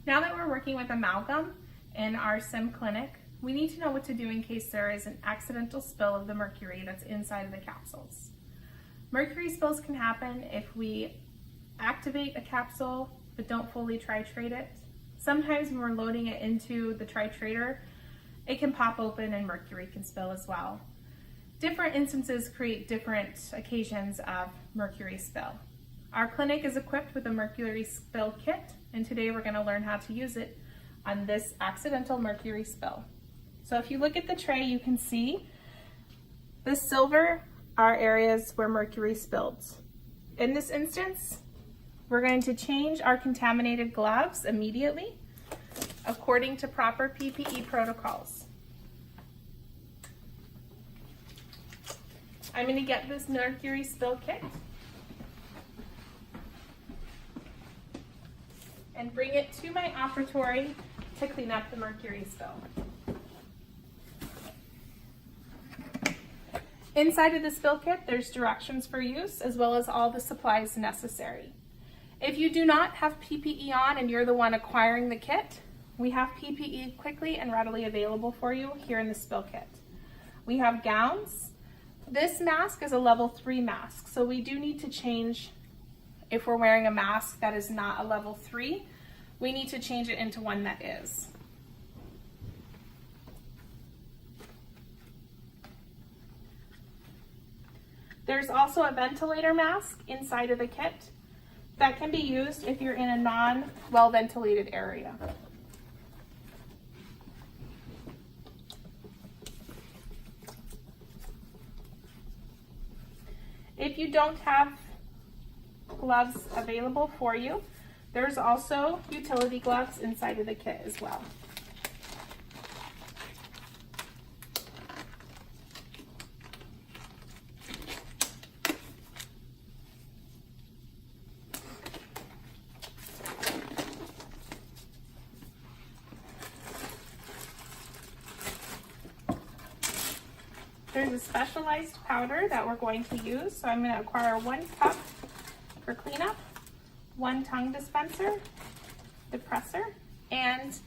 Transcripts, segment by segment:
Now that we're working with amalgam in our sim clinic, we need to know what to do in case there is an accidental spill of the mercury that's inside of the capsules. Mercury spills can happen if we activate a capsule but don't fully titrate it. Sometimes when we're loading it into the titrator, it can pop open and mercury can spill as well. Different instances create different occasions of mercury spill. Our clinic is equipped with a mercury spill kit, and today we're going to learn how to use it on this accidental mercury spill. So if you look at the tray, you can see the silver are areas where mercury spilled. In this instance, we're going to change our contaminated gloves immediately according to proper PPE protocols. I'm going to get this mercury spill kit and bring it to my operatory to clean up the mercury spill. Inside of the spill kit, there's directions for use as well as all the supplies necessary. If you do not have PPE on and you're the one acquiring the kit, we have PPE quickly and readily available for you here in the spill kit. We have gowns. This mask is a level 3 mask, so we do need to change. If we're wearing a mask that is not a level 3, we need to change it into one that is. There's also a ventilator mask inside of the kit that can be used if you're in a non-well ventilated area. If you don't have gloves available for you, there's also utility gloves inside of the kit as well. There's a specialized powder that we're going to use, so I'm going to acquire 1 cup for cleanup, 1 tongue dispenser, depressor, and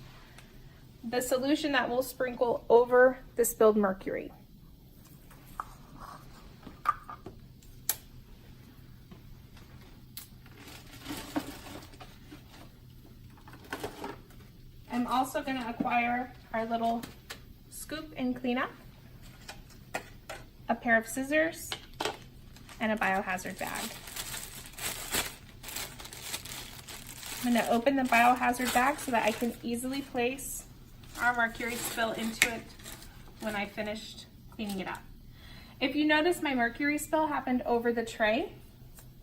the solution that will sprinkle over the spilled mercury. I'm also going to acquire our little scoop and cleanup, a pair of scissors, and a biohazard bag. I'm going to open the biohazard bag so that I can easily place our mercury spill into it when I finished cleaning it up. If you notice, my mercury spill happened over the tray.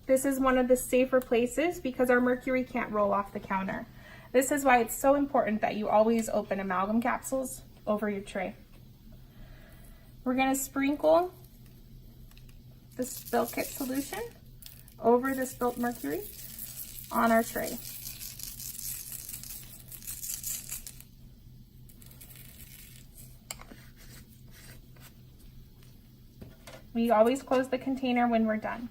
This is one of the safer places because our mercury can't roll off the counter. This is why it's so important that you always open amalgam capsules over your tray. We're going to sprinkle the spill kit solution over the spilt mercury on our tray. We always close the container when we're done.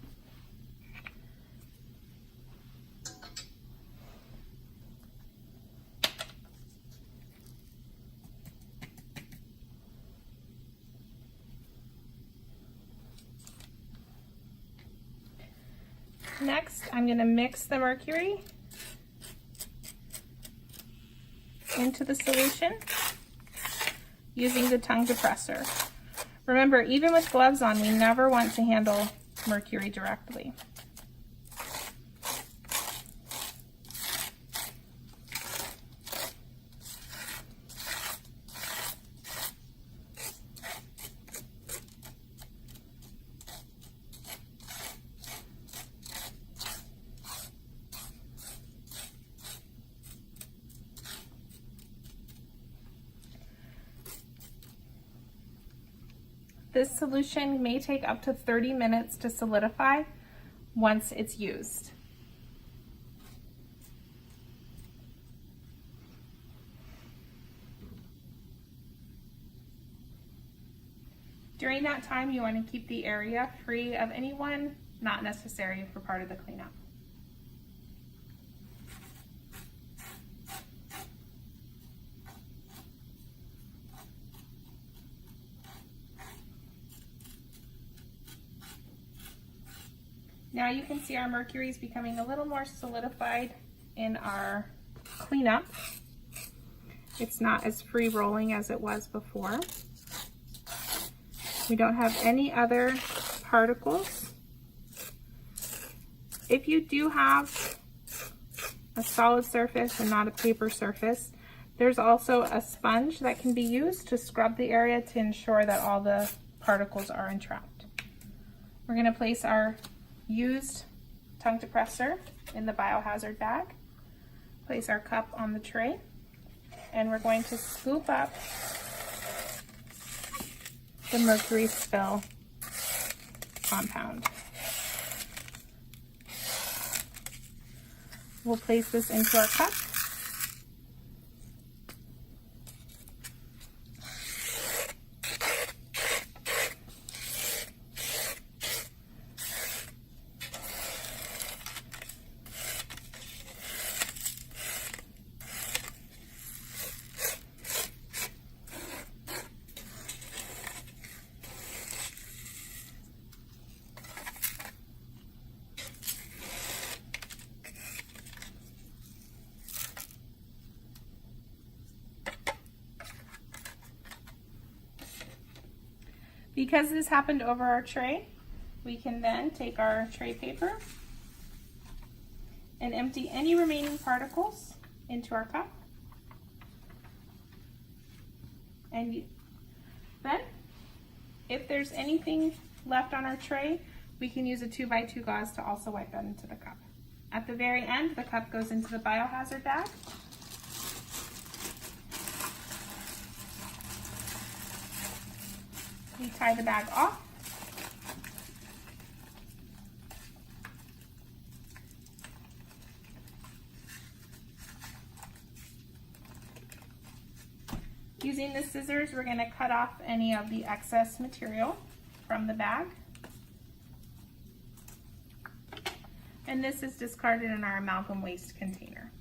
Next, I'm going to mix the mercury into the solution using the tongue depressor. Remember, even with gloves on, we never want to handle mercury directly. This solution may take up to 30 minutes to solidify once it's used. During that time, you want to keep the area free of anyone not necessary for part of the cleanup. Now you can see our mercury is becoming a little more solidified in our cleanup. It's not as free rolling as it was before. We don't have any other particles. If you do have a solid surface and not a paper surface, there's also a sponge that can be used to scrub the area to ensure that all the particles are entrapped. We're going to place our used tongue depressor in the biohazard bag, place our cup on the tray, and we're going to scoop up the mercury spill compound. We'll place this into our cup. Because this happened over our tray, we can then take our tray paper and empty any remaining particles into our cup. And then, if there's anything left on our tray, we can use a 2x2 gauze to also wipe that into the cup. At the very end, the cup goes into the biohazard bag. We tie the bag off. Using the scissors, we're going to cut off any of the excess material from the bag. And this is discarded in our amalgam waste container.